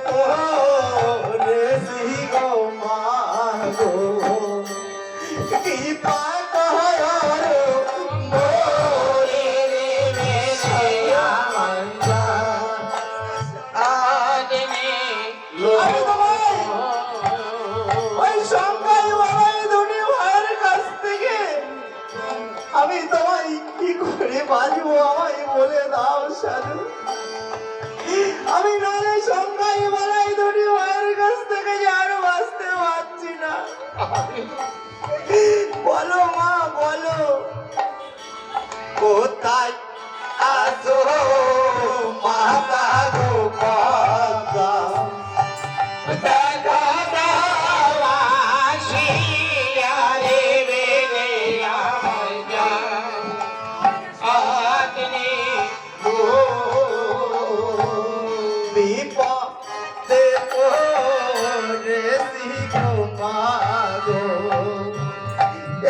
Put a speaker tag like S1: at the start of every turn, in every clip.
S1: পরেছি গো মাগো কি পাগল মোরে রে মেরে আমার জান আদনে আমি তোমায় ওই সংখ্যাই বাবাই দুটি ভাইয়ের কাছ থেকে আমি তোমায় কি করে বাঁচবো আমায় বলে দাও সাধু আমি নালে সংখ্যাই বাবাই দুটি ভাইয়ের কাছ থেকে যে আর বাঁচতে পারছি না বলো মা বলো কোথায় আসো মাতা গো পাতা দেখা দাও আসিয়া রে বেগে আমার জান আদনে গো বিপদে পড়েছি গো মাগো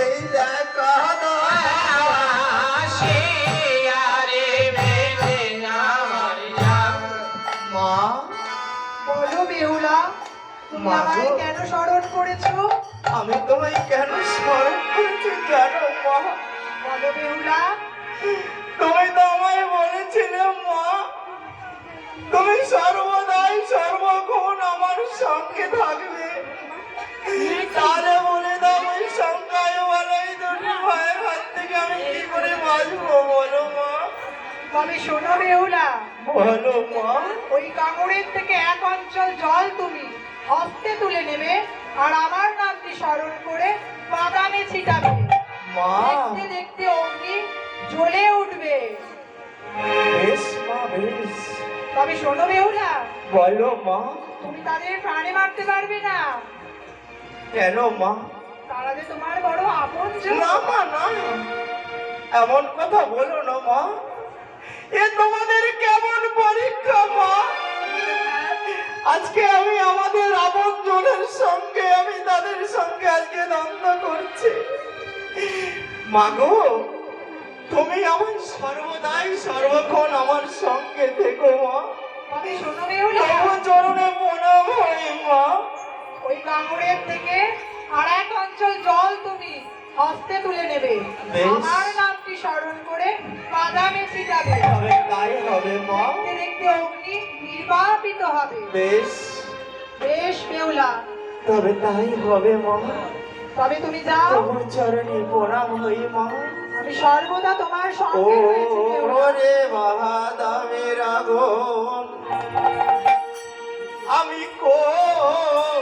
S1: এই দেখা দাও আসিয়া রে বেগে আমার জান মা
S2: বলো বেহুলা, তুমি
S1: মা গো।
S2: আমায় কেন স্মরণ করেছো?
S1: আমি তোমায় কেন স্মরণ করছি জানো মা
S2: বলো বেহুলা।
S1: তুমি তো আমায় বলেছিলে মা তুমি সর্বদাই সর্বক্ষণ আমার সঙ্গে থাকবে তাহলে বলে দাও ওই সংখ্যায় বলাই দুটি ভাইয়ের হাত থেকে আমি কি করে বাঁচবো বলো মা
S2: তবে শোনো বেহুলা,
S1: বলো মা
S2: ওই কামড়ের থেকে এক অঞ্চল জল তুমি হস্তে তুলে নেবে আর আমার নামটি স্মরণ করে বাদামে ছিটাবে।
S1: মা
S2: দেখতে দেখতে অগ্নি জ্বলে উঠবে।
S1: বেশ মা বেশ
S2: তবে শোনো বেহুলা,
S1: বলো মা
S2: তুমি তাদের প্রাণে মারতে পারবে না।
S1: কেন মা
S2: তারা যে তোমার বড় আপন
S1: না মা না এমন কথা বলো না মা এ তোমাদের কেমন পরীক্ষা মা আজকে আমি আমাদের আপন জনের সঙ্গে আমি তাদের সঙ্গে আজকে দ্বন্দ্ব করছি মাগো তুমি আমার সর্বদাই সর্বক্ষণ আমার সঙ্গে থেকো মা
S2: তবে শোনো বেহুলা,
S1: তোমার চরণে প্রণাম হই মা
S2: ওই কামড়ের থেকে আর এক অঞ্চল জল তুমি হস্তে তুলে নেবে,
S1: বেশ।
S2: আমার নামটি স্মরণ করে বাদামে ছিটাবে।
S1: তবে তাই হবে মা
S2: দেখতে দেখতে অগ্নি নির্বাপিত হবে।
S1: বেশ
S2: বেশ বেহুলা,
S1: তবে তাই হবে মা
S2: তবে তুমি যাও,
S1: তোমার চরণে প্রণাম হই মা
S2: আমি সর্বদা তোমার
S1: ও
S2: সঙ্গে রয়েছি বেহুলা।
S1: রে বাহাদামের আগুন আমি কোন